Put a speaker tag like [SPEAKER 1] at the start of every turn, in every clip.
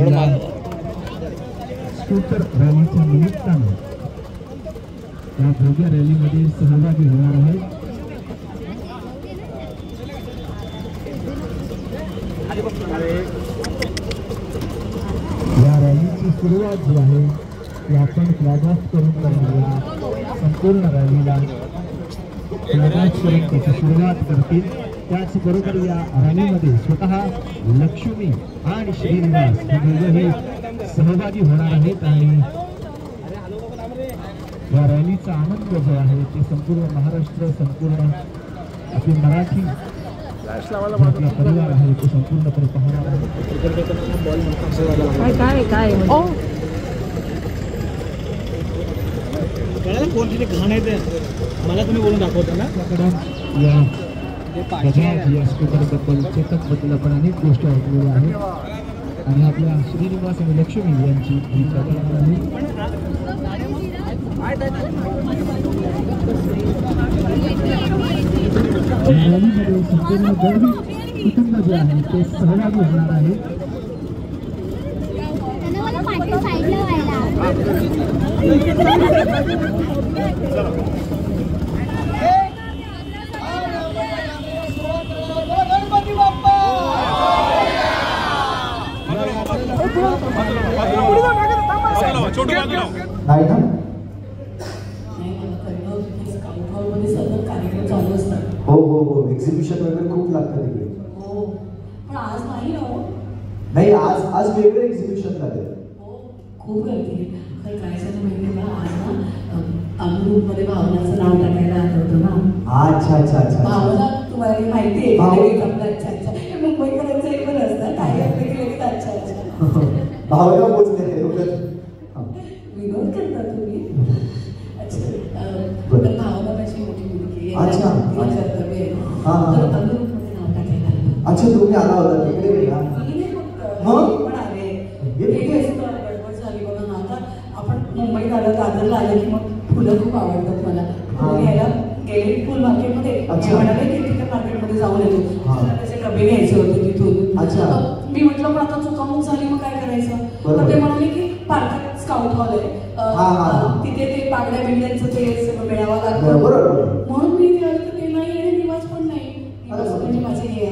[SPEAKER 1] महिला स्कूटर रॅलीच्या निमित्तानं या भव्य रॅलीमध्ये सहभागी होणार आहे. या रॅलीची सुरुवात जी आहे ती आपण फ्लॅग ऑफ करून करणार. संपूर्ण रॅलीला फ्लॅग ऑफ करून त्याची सुरुवात करतील. त्याचबरोबर या रॅलीमध्ये स्वतः लक्ष्मी आणि श्रीनिवास हे दोघेही सहभागी होणार आहेत आणि या रॅलीचा आनंद जो आहे ते संपूर्ण महाराष्ट्र, संपूर्ण आपली मराठी आपला परिवार आहे तो संपूर्णपणे पाहणार आहे.
[SPEAKER 2] कोणती घाण आहे ते मला तुम्ही बोलून दाखवता ना.
[SPEAKER 1] या बजाज या स्कूटरबद्दल, चेतकबद्दल आपण अनेक गोष्टी ऐकलेल्या आहेत आणि आपल्या श्रीनिवास आणि लक्ष्मी यांची ही प्रकल्प आहे. रॅलीमध्ये संपूर्ण गौरी कुटुंब जे आहे ते सहभागी होणार आहे.
[SPEAKER 3] हो हो हो, एक्झिबिशन वगैरे खूप लागतं तिकडे.
[SPEAKER 4] हो, पण आज नाही हो.
[SPEAKER 3] नाही, आज वेगळं एक्झिबिशन झालं.
[SPEAKER 4] हो, खूप गर्दी. तर काय झालं माहिती का, आज ना अनुरूपमध्ये भावनाचं नाव टाकायला आलं होतं ना.
[SPEAKER 3] अच्छा अच्छा अच्छा.
[SPEAKER 4] भावना तुम्हाला माहिती आहे आपला. अच्छा अच्छा. हे मुंबईकरांचं एक पण असतं काय आपले लगेच अच्छा अच्छा.
[SPEAKER 3] भावना पोचले
[SPEAKER 4] विनोद करता तुम्ही. अच्छा, तर भावना माझी मोठी मुलगी आहे.
[SPEAKER 3] अच्छा.
[SPEAKER 4] कर्तव्य आहे. तर अनुरूपमध्ये नाव टाकायला आलं.
[SPEAKER 3] अच्छा, तुम्ही आला होता तिकडे गेला.
[SPEAKER 4] पण आले गडबड झाली बघा ना. आता आपण मुंबईत आलं, दादरला आलं की मग फुलं खूप आवडतात मला. फुलं घ्यायला गेले फुल मार्केटमध्ये. म्हणाले की तिथे मार्केटमध्ये जाऊन येतो. त्याचे डबे घ्यायचे होते तिथून.
[SPEAKER 3] अच्छा.
[SPEAKER 4] मी म्हटलं पण आता चुकामुक झाली मग काय करायचं. तर ते म्हणाले की पार्कात स्काउट हॉल आहे, तिथे ते पागड्या बिंड्यांचं ते सगळं मिळावं लागतं. म्हणून मी ते आलं तर ते नाही आणि निवास पण नाही. निवास म्हणजे माझे हे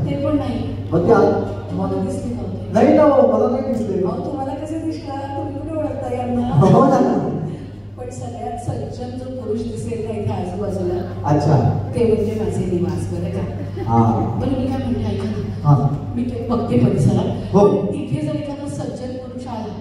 [SPEAKER 4] ते पण नाही. मला दिसले नव्हते.
[SPEAKER 3] नाही ना, मला नाही दिसले.
[SPEAKER 4] तुम्हाला कसे दिसणार, तुम्ही कुठे ओळखता यांना. पण सगळ्यात सज्जन जो पुरुष दिसेल का इथे आजूबाजूला, अच्छा, ते म्हणजे माझे निवास. बरं का. पण मी काय म्हणते ऐका ना, मी ते बघते परिसरात. इथे जर एखादा सज्जन पुरुष आला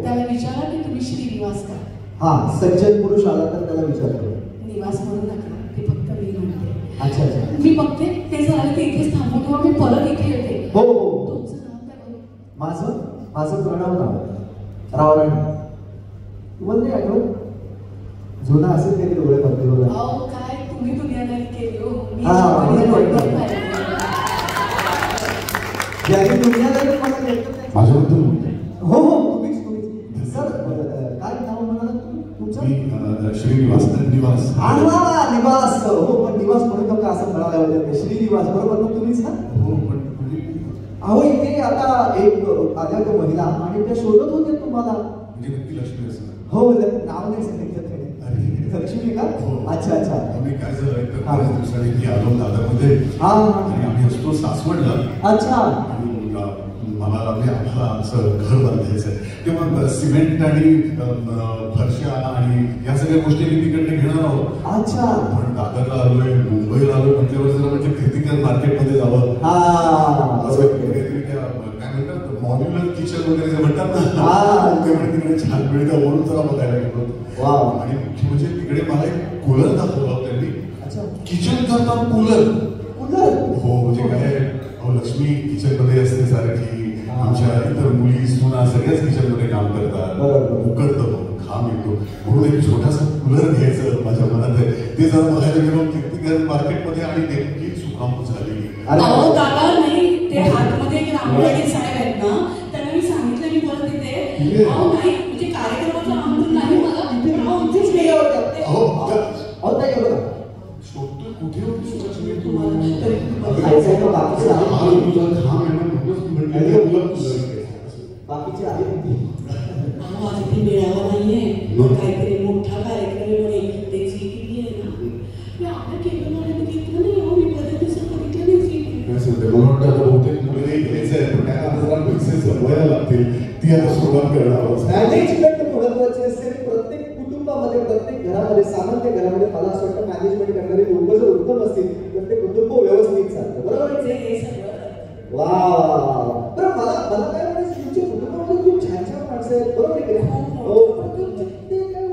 [SPEAKER 4] त्याला विचारा की तुम्ही श्रीनिवास का.
[SPEAKER 3] हा, सज्जन पुरुष आला तर त्याला विचारतो.
[SPEAKER 4] निवास म्हणून नका, ते फक्त मी म्हणते.
[SPEAKER 3] अच्छा अच्छा.
[SPEAKER 4] मी बघते ते झालं ते इथेच थांबून किंवा मी परत इथे येते.
[SPEAKER 3] हो हो.
[SPEAKER 4] तुमचं नाव काय बघू.
[SPEAKER 3] माझं प्रणव नाव रावराणी. तुम्हाला नाही आठवत? जुना असेल काही डोळे पडते बघा.
[SPEAKER 4] अहो काय तुम्ही दुनियादारी केली हो. मी
[SPEAKER 3] दुनियादारी
[SPEAKER 5] माझ्याबद्दल
[SPEAKER 3] हो हो, तुम्हीच सर. काय नाव म्हणाला तुमचं?
[SPEAKER 5] श्रीनिवास. निवास.
[SPEAKER 3] निवास. हो, पण निवास म्हणून नका असं म्हणायला पाहिजे. श्रीनिवास बरोबर ना तुम्हीच ना?
[SPEAKER 5] हो, पण
[SPEAKER 3] अहो इथे आता एक आल्या त्या महिला आणि त्या शोधत होते तुम्हाला.
[SPEAKER 5] म्हणजे नक्की लक्ष्मी असं.
[SPEAKER 3] हो, नाव नाही सांगितलं त्याने. लक्ष्मी का? अच्छा अच्छा.
[SPEAKER 5] आम्ही काय झालं तर बऱ्याच दिवसांनी मी आलो दादरमध्ये आणि आम्ही असतो सासवडला.
[SPEAKER 3] अच्छा.
[SPEAKER 5] मला आमचं घर बांधायचं आहे तेव्हा सिमेंट आणि फरशा आणि या सगळ्या गोष्टी मी तिकडे घेणार आहोत.
[SPEAKER 3] अच्छा.
[SPEAKER 5] पण दादरला आलोय, मुंबईला आलोय म्हटल्यावर जरा म्हणजे क्रिटिकल मार्केटमध्ये जावं. काय म्हणतात मॉड्युलर किचन वगैरे जे म्हणतात ना, ते म्हणजे तिकडे छान मिळतं म्हणून जरा बघायला गेलो. वा. आणि म्हणजे तिकडे मला एक कूलर दाखवला त्यांनी. अच्छा. किचन करता कूलर. हो, म्हणजे काय लक्ष्मी किचन मध्ये असते सारखी. आमच्या इतर मुली सुना सगळ्याच किचन मध्ये काम करतात. उकडतं घाम येतो म्हणून एक छोटासा कूलर घ्यायचं माझ्या मनात आहे. ते जर बघायला गेलो कीर्तिकर मार्केटमध्ये आणि नेमकी सुकामूक झालेली.
[SPEAKER 4] दादा नाही, ते आतमध्ये एक रामराजे साहेब आहेत ना, त्यांना मी सांगितलं मी परत तिथे. नाही म्हणजे कार्यक्रमाचं आमंत्रण नाही मला, इथेच नाही होतं.
[SPEAKER 5] शोधतोय कुठे होती सुलक्ष्मी तुम्हाला.
[SPEAKER 3] बाकीचे आहे किती?
[SPEAKER 4] आज इथे मिळावा नाहीये, काहीतरी मोठा कार्यक्रम म्हणे त्याची किती आहे ना. मी आपल्या केबलमध्ये बघितलं नाही, मी पद्धतीचं बघितलं नाही सीटी.
[SPEAKER 5] काय सांगते, मला वाटतं आता बहुतेक मुलीने घ्यायचं आहे, पण त्याला जरा पैसे जमवायला लागतील, ती आता सुरुवात करणार आहोत.
[SPEAKER 3] मॅनेजमेंट महत्वाची असते. प्रत्येक कुटुंबामध्ये, प्रत्येक घरामध्ये, सामान्य घरामध्ये मला असं वाटतं मॅनेजमेंट करणारे लोक जर उत्तम असतील तर ते कुटुंब व्यवस्थित चालतं. बरोबर आहे?
[SPEAKER 4] हे सगळं
[SPEAKER 3] वा, बरं मला काय म्हणायचं, तुमच्या कुटुंबामध्ये खूप छान छान माणसं आहेत. बरोबर आहे की नाही? हो, पण ते काय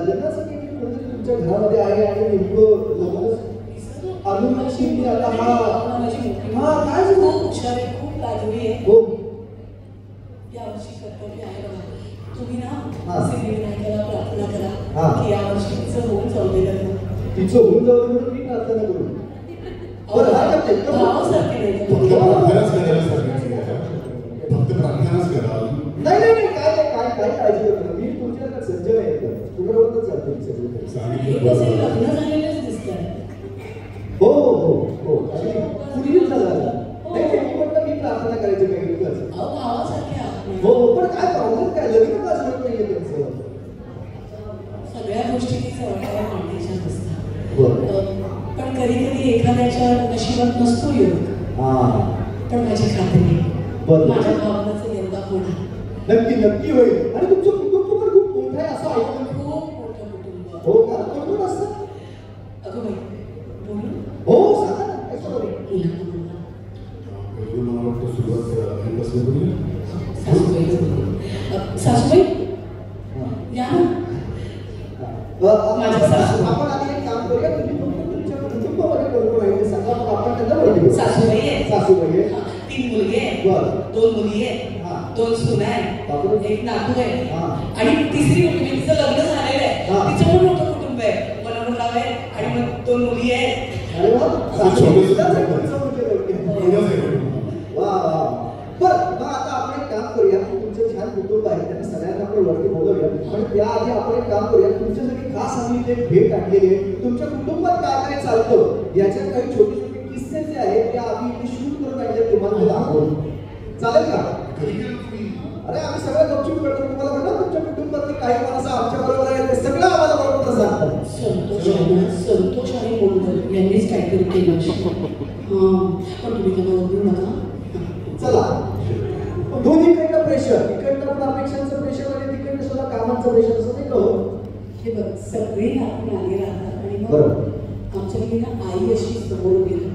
[SPEAKER 3] लग्नाचं काही म्हणजे तुमच्या घरामध्ये आहे आणि नेमकं लग्न अनुमती आता काय झालं?
[SPEAKER 4] खूप हुशार आहे, खूप लाजवी आहे.
[SPEAKER 3] हो,
[SPEAKER 4] यावर्षी कर्तव्य आहे बघा. तुम्ही
[SPEAKER 3] हा.
[SPEAKER 4] ना सिद्धिविनायकाला प्रार्थना
[SPEAKER 3] हा.
[SPEAKER 4] करा की यावर्षी तिचं होऊन जाऊ दे लग्न.
[SPEAKER 3] तिचं होऊन जाऊ दे म्हणून मी प्रार्थना करू. बरं, हरकत नाही.
[SPEAKER 4] भावासारखे नाही
[SPEAKER 5] फक्त
[SPEAKER 4] तुम्ही.
[SPEAKER 5] प्रार्थनाच करायला सांगायचं आहे का? फक्त प्रार्थनाच कराल.
[SPEAKER 3] नाही काय काळजी करू नका. मी तुमच्याकडे सज्ज आहे एकदम. तुमच्याबरोबरच चालतो मी सगळं.
[SPEAKER 4] हे
[SPEAKER 5] सांगितलं
[SPEAKER 4] कसं
[SPEAKER 5] बरं.
[SPEAKER 4] लग्न झालेलंच दिसतंय.
[SPEAKER 3] हो आणि पूर्वीच झालं. नाही मी म्हटलं मी प्रार्थना करायची काही दिवस.
[SPEAKER 4] अहो भावासारखे आहात.
[SPEAKER 3] हो, पण काय प्रॉब्लेम काय, लग्न का होत नाहीये त्यांचं?
[SPEAKER 4] सगळ्या गोष्टी जवळच्या मांडीच्या असतात.
[SPEAKER 3] बरं.
[SPEAKER 4] पण कधी कधी एखाद्याच्या नशिबात नसतो योग. पण माझी खात्री आहे,
[SPEAKER 3] बरं.
[SPEAKER 4] माझ्या भावनाचं यंदा होणार.
[SPEAKER 3] नक्की होईल. आणि तुमचं कुटुंब पण खूप मोठं आहे असं ऐकलं.
[SPEAKER 4] खूप मोठं कुटुंब.
[SPEAKER 3] हो का? कोण असतं?
[SPEAKER 4] अगं बाई बोलू.
[SPEAKER 3] हो, सांगा ना. काय सांगू?
[SPEAKER 4] मुलांना मुलगा.
[SPEAKER 5] पहिलं मला वाटतं सुरुवात हे कसं करूया?
[SPEAKER 4] सासूबाई या ना. माझ्या सासू.
[SPEAKER 3] आपण आधी एक काम करूया. तुम्ही फक्त तुमच्या कुटुंबामध्ये कोण माहिती सांगा, मग आपण त्यांना माहिती घेऊ.
[SPEAKER 4] सासूबाई आहे.
[SPEAKER 3] सासूबाई आहे.
[SPEAKER 4] 3 मुलगे आहेत.
[SPEAKER 3] बरं.
[SPEAKER 4] 2 मुली आहेत.
[SPEAKER 3] हा.
[SPEAKER 4] 2 सुना
[SPEAKER 3] बापरे.
[SPEAKER 4] आहेत. 1 नातू आहे.
[SPEAKER 3] हा.
[SPEAKER 4] आणि तिसरी मुलगी, तिचं लग्न झालेलं आहे.
[SPEAKER 3] हा.
[SPEAKER 4] तिचं पण मोठं कुटुंब आहे. मनोहरराव आहे आणि मग 2 मुली आहेत.
[SPEAKER 3] अरे वा, सासूबाईलाच आहे तुमचं म्हणजे लवकर. वा. बरं, मग आता आपण एक काम करूया. तुमचं छान कुटुंब आहे, त्यांना सगळ्यांना आपण वरती बोलवूया. पण त्याआधी आपण एक काम करूया. तुमच्यासाठी खास आम्ही इथे भेट आणलेली आहे. तुमच्या कुटुंबात काय चालतं याच्यात काही छोटे छोटे किस्से जे आहेत ते आम्ही इथे शूट करून आणले, तुम्हाला ते दाखवून. चालेल का?
[SPEAKER 5] कधी केलं तुम्ही?
[SPEAKER 3] अरे आम्ही सगळं गपचूप करतो. तुम्हाला म्हणलं तुमच्या कुटुंबातली काही माणसं आमच्या बरोबर आहेत, ते सगळं आम्हाला बरोबर सांगतात.
[SPEAKER 4] संतोष आणि मोंडल यांनीच काहीतरी केलं पण तुम्ही त्यांना ओळखू नका.
[SPEAKER 3] चला, दोन्हीकडनं प्रेशर, इकडनं पण अपेक्षांचं प्रेशर आणि तिकडनं सुद्धा कामांचं प्रेशर, असं नाही का?
[SPEAKER 4] हे बघ, सगळे आपण आले राहतात आणि मग
[SPEAKER 3] बरोबर.
[SPEAKER 4] आमच्याकडे ना आई अशी समोर गेली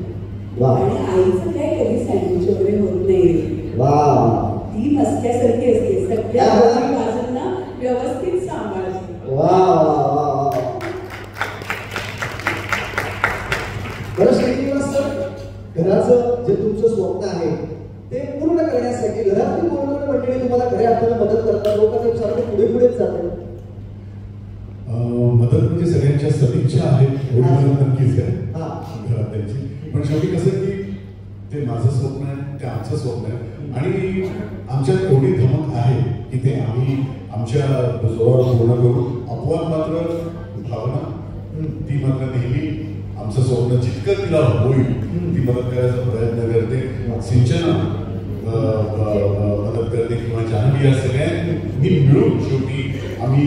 [SPEAKER 3] वा.
[SPEAKER 4] आणि आईचं काय कधी सँडविच वगैरे होत नाही.
[SPEAKER 3] वा
[SPEAKER 4] ती मस्त्यासारखी असते, सगळ्या गोष्टी बाजूंना व्यवस्थित सांभाळते.
[SPEAKER 3] वा वा वा. बरं श्रीनिवास सर, घराचं जे तुमचं स्वप्न आहे ते पूर्ण करण्यासाठी घरातली कोणकोण मंडळी तुम्हाला खऱ्या अर्थानं मदत करतात? लोकांचं सारखं पुढेच जाते.
[SPEAKER 5] मदत म्हणजे सगळ्यांच्या सदिच्छा आहेत, एवढी मदत नक्कीच आहे
[SPEAKER 3] हा.
[SPEAKER 5] घरात त्यांची. पण शेवटी कसं की ते माझं स्वप्न आहे, ते आमचं स्वप्न आहे आणि आमच्यात एवढी धमक आहे की ते आम्ही आमच्या जोरावर पूर्ण करू. अपवाद मात्र भावना ती मात्र नेहमी आमचं स्वप्न जितकं तिला होईल ती मदत करायचा प्रयत्न करते. सिंचना मदत करते किंवा जान्हवी, या सगळ्यांनी मिळून शेवटी आम्ही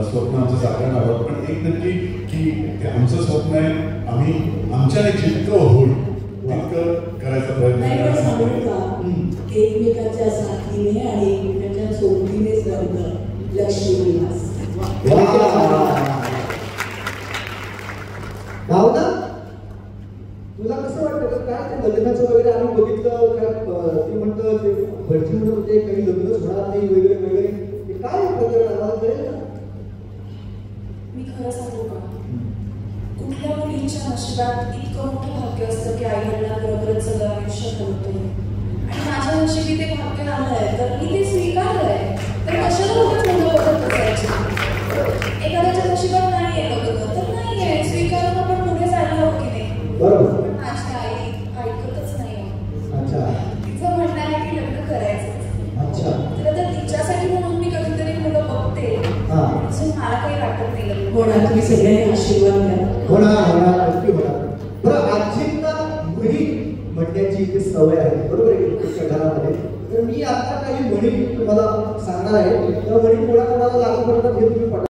[SPEAKER 5] स्वप्न आमचं साकारणार आहोत. पण एक नक्की की ते आमचं स्वप्न आहे, आम्ही आमच्याने जितकं होईल तितकं करायचा प्रयत्न
[SPEAKER 4] नाही पण सांगू
[SPEAKER 5] करायचा.
[SPEAKER 4] का, एकमेकाच्या साथीने आणि एकमेकाच्या सोबतीनेच रमतं लक्ष्मी निवास.
[SPEAKER 3] भावना, तुला कसं वाटतं? काय ते लग्नाचं वगैरे आम्ही बघितलं काय, ती म्हणतं ते भटजी म्हणत होते काही लग्नच होणार नाही वगैरे वगैरे, ते काय प्रकरण आम्हाला कळेल का?
[SPEAKER 6] मी खरं सांगू का, कुठल्या मुलींच्या नशिबात इतकं मोठं भाग्य असतं की आई वडिलांबरोबरच सगळं आयुष्य घडतं आणि माझ्या नशिबी ते भाग्य आलंय तर मी ते स्वीकारलंय. तर कशाला उगाच मुलं बघत बसायची? एखाद्याच्या नशिबात नाही आहे लग्न तर नाही आहे, स्वीकारून आपण पुढे जायला हवं की नाही?
[SPEAKER 3] बरोबर.
[SPEAKER 6] पण माझी आई ऐकतच नाही.
[SPEAKER 3] अच्छा
[SPEAKER 6] तिचं म्हणणं आहे की लग्न करायचं.
[SPEAKER 3] अच्छा.
[SPEAKER 6] तर तिच्यासाठी म्हणून मी कधीतरी मुलं बघते, अजून मला काही वाटत नाही लग्न.
[SPEAKER 4] होणार, तुम्ही सगळ्यांनी आशीर्वाद द्या.
[SPEAKER 3] होणार नक्की होणार. बरं, आजींना मुली म्हणण्याची इथे सवय आहे, बरोबर आहे तुमच्या घरामध्ये? तर मी आता काही म्हणी तुम्हाला सांगणार आहे. त्या म्हणी कोणाकोणाला लागू पडतात हे तुम्ही